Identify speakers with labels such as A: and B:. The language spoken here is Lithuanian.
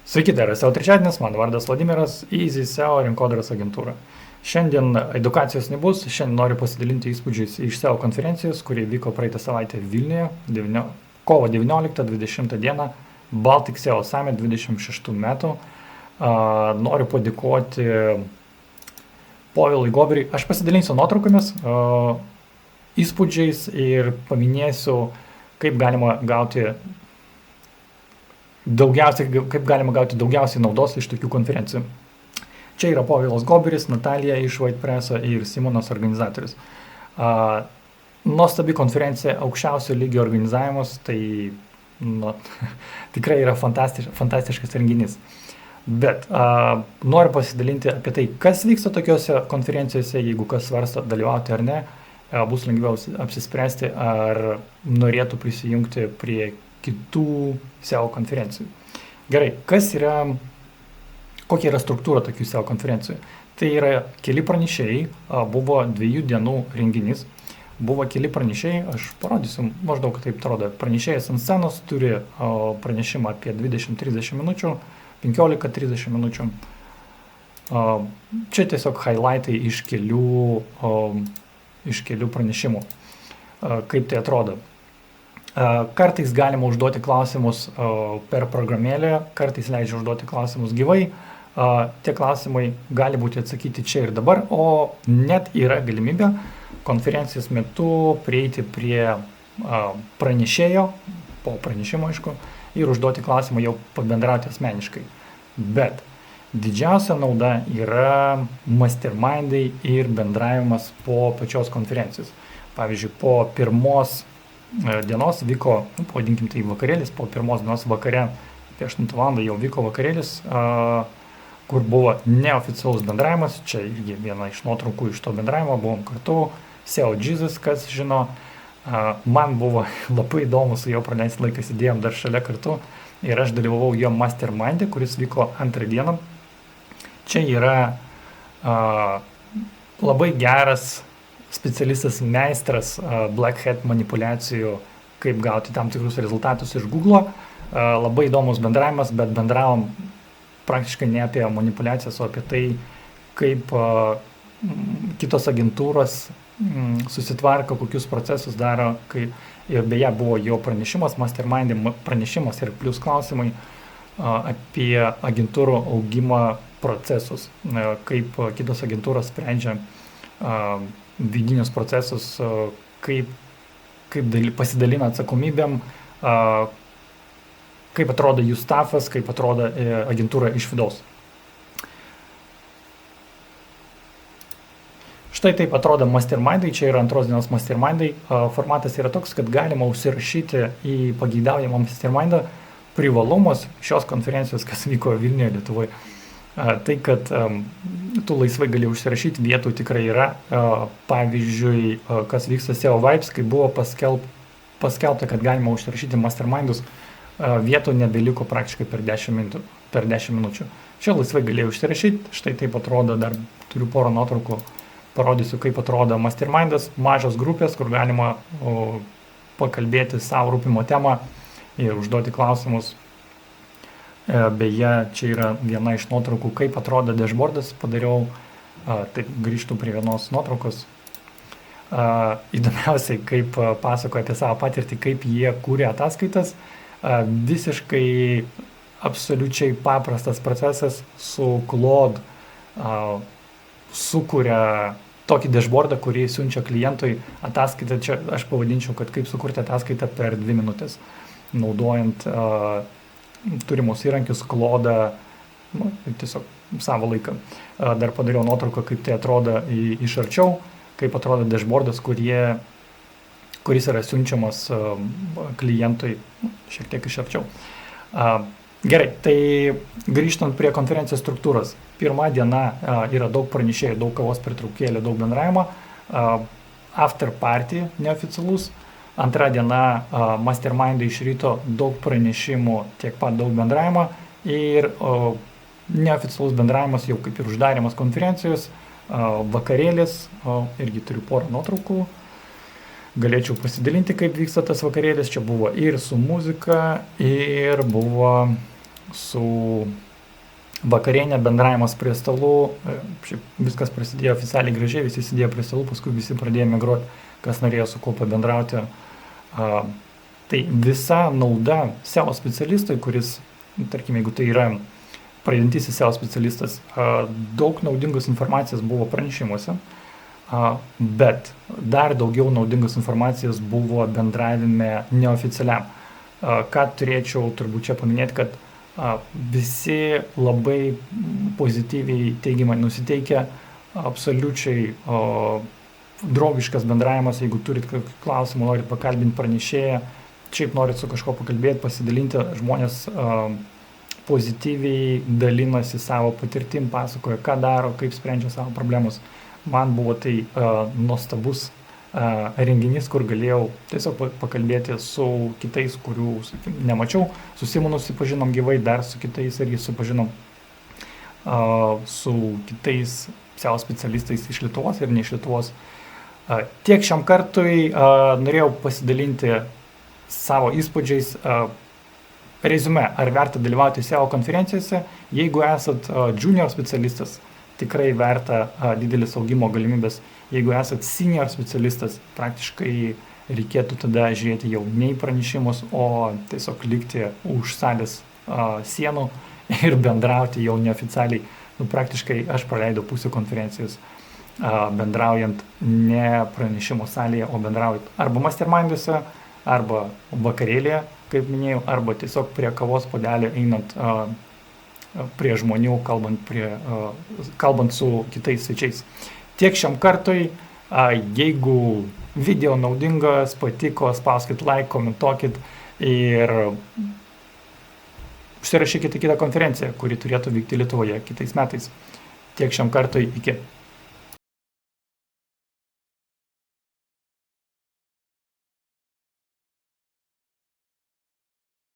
A: Sveiki, dar SEO trečiadienis, mano vardas Vladimiras, Easy SEO rinkodaros agentūra. Šiandien edukacijos nebus, šiandien noriu pasidalinti įspūdžiais iš SEO konferencijos, kuri vyko praeitą savaitę Vilniuje, kovo 19-20 dieną, Baltic SEO Summit 26 metų. Noriu padėkoti Povilui Goberiui. Aš pasidalinsiu nuotraukomis, įspūdžiais ir paminėsiu, kaip galima gauti daugiausiai naudos iš tokių konferencijų. Čia yra Povilas Goberis, Natalija iš White Presso ir Simonas organizatorius. Nuostabi konferencija, aukščiausio lygio organizavimas, tai tikrai yra fantastiškas renginys. Bet noriu pasidalinti apie tai, kas vyksta tokiuose konferencijose, jeigu kas svarsto dalyvauti ar ne, bus lengviau apsispręsti, ar norėtų prisijungti prie kitų SEO konferencijų. Gerai, kokia yra struktūra tokių SEO konferencijų? Tai yra keli pranešėjai, buvo 2 dienų renginys, buvo keli pranešėjai, aš parodysiu maždaug taip atrodo. Pranešėjas ant scenos turi pranešimą apie 20-30 minučių, 15-30 minučių. Čia tiesiog highlightai iš kelių pranešimų, kaip tai atrodo. Kartais galima užduoti klausimus per programėlę, kartais leidžia užduoti klausimus gyvai. Tie klausimai gali būti atsakyti čia ir dabar, o net yra galimybė konferencijos metu prieiti prie pranešėjo, po pranešimo aišku, ir užduoti klausimą jau pabendrauti asmeniškai. Bet didžiausia nauda yra mastermindai ir bendravimas po pačios konferencijos. Pavyzdžiui, po pirmos dienos vyko, pavadinkim tai vakarėlis, po pirmos dienos vakare, apie 8 val. Jau vyko vakarėlis, kur buvo neoficialus bendravimas, čia irgi viena iš nuotraukų iš to bendravimo, buvom kartu, SEO Jesus, kas žino, man buvo labai įdomu su jo praleisti laiką, sėdėjom dar šalia kartu ir aš dalyvavau jo mastermind'e, kuris vyko 2 dieną. Čia yra labai geras specialistas, meistras Black Hat manipulacijų, kaip gauti tam tikrus rezultatus iš Google. Labai įdomus bendravimas, bet bendravom praktiškai ne apie manipulacijas, o apie tai, kaip kitos agentūros susitvarko, kokius procesus daro. Ir beje buvo jo pranešimas, mastermind'e pranešimas ir plus klausimai apie agentūrų augimo procesus, kaip kitos agentūros sprendžia vidinius procesus, kaip pasidalina atsakomybėm, kaip atrodo jų staffas, kaip atrodo agentūra iš vidaus. Štai taip atrodo mastermindai, čia yra 2 dienos mastermindai. Formatas yra toks, kad galima užsirašyti į pageidaujamą mastermindą. Privalumas šios konferencijos, kas vyko Vilniuje, Lietuvoje. Tai, kad tu laisvai gali užsirašyti, vietų tikrai yra. Pavyzdžiui, kas vyksta SEO Vibes, kai buvo paskelbta, kad galima užsirašyti mastermindus, vietų nebeliko praktiškai per 10 minučių. Čia laisvai galėjau užsirašyti, štai taip atrodo, dar turiu porą nuotraukų, parodysiu, kaip atrodo mastermindas, mažos grupės, kur galima pakalbėti savo rūpimo temą ir užduoti klausimus. Beje, čia yra viena iš nuotraukų, kaip atrodo dashboardas, padariau, taip grįžtu prie vienos nuotraukos. Įdomiausiai, kaip pasakoja apie savo patirtį, kaip jie kūrė ataskaitas. Visiškai absoliučiai paprastas procesas su Claude sukuria tokį dashboardą, kurį siunčia klientui ataskaitą. Čia aš pavadinčiau, kad kaip sukurti ataskaitą per 2 minutės, naudojant turimus įrankius, Claude'ą, tiesiog savo laiką. Dar padariau nuotrauką, kaip tai atrodo iš arčiau, kaip atrodo dashboardas, kuris yra siunčiamas klientui šiek tiek iš arčiau. Gerai, tai grįžtant prie konferencijos struktūros. Pirma diena yra daug pranešėjų, daug kavos pertraukėlių, daug bendravimo. After party neoficialus. 2 diena mastermindai iš ryto, daug pranešimų, tiek pat daug bendravimo. Ir neoficialus bendravimas jau kaip ir uždarimas konferencijos, vakarėlis, irgi turiu porą nuotraukų. Galėčiau pasidalinti, kaip vyksta tas vakarėlis. Čia buvo ir su muzika, ir buvo su vakarienė, bendravimas prie stalų, viskas prasidėjo oficialiai gražiai, visi sėdėjo prie stalų, paskui visi pradėjo migruoti, kas norėjo su kuo pabendrauti. Tai visa nauda SEO specialistui, kuris, tarkim, jeigu tai yra pradedantysis SEO specialistas, daug naudingos informacijos buvo pranešimuose, bet dar daugiau naudingos informacijos buvo bendravime neoficialiam. Ką turėčiau turbūt čia paminėti, kad visi labai pozityviai teigiamai nusiteikę, absoliučiai draugiškas bendravimas, jeigu turit klausimų, norit pakalbinti pranešėją, šiaip norit su kažko pakalbėti, pasidalinti, žmonės pozityviai dalinasi savo patirtim, pasakoja, ką daro, kaip sprendžia savo problemus. Man buvo tai nuostabus renginys, kur galėjau tiesiog pakalbėti su kitais, kurių nemačiau. Su Simonu susipažinom gyvai, dar su kitais irgi susipažinom su kitais SEO specialistais iš Lietuvos ir ne iš Lietuvos. Tiek šiam kartui norėjau pasidalinti savo įspūdžiais. Reziume, ar verta dalyvauti SEO konferencijose? Jeigu esat junior specialistas, tikrai verta didelis augimo galimybės. Jeigu esat senior specialistas, praktiškai reikėtų tada žiūrėti jau ne į pranešimus, o tiesiog likti už salės sienų ir bendrauti jau neoficialiai. Praktiškai aš praleidau pusę konferencijos bendraujant ne pranešimo salėje, o bendraujant arba masterminduose, arba vakarėlėje, kaip minėjau, arba tiesiog prie kavos puodelio einant prie žmonių, kalbant su kitais svečiais. Tiek šiam kartui, jeigu video naudingas, patiko, spauskit like, komentuokit ir užsirašykite kitą konferenciją, kuri turėtų vykti Lietuvoje kitais metais. Tiek šiam kartui, iki.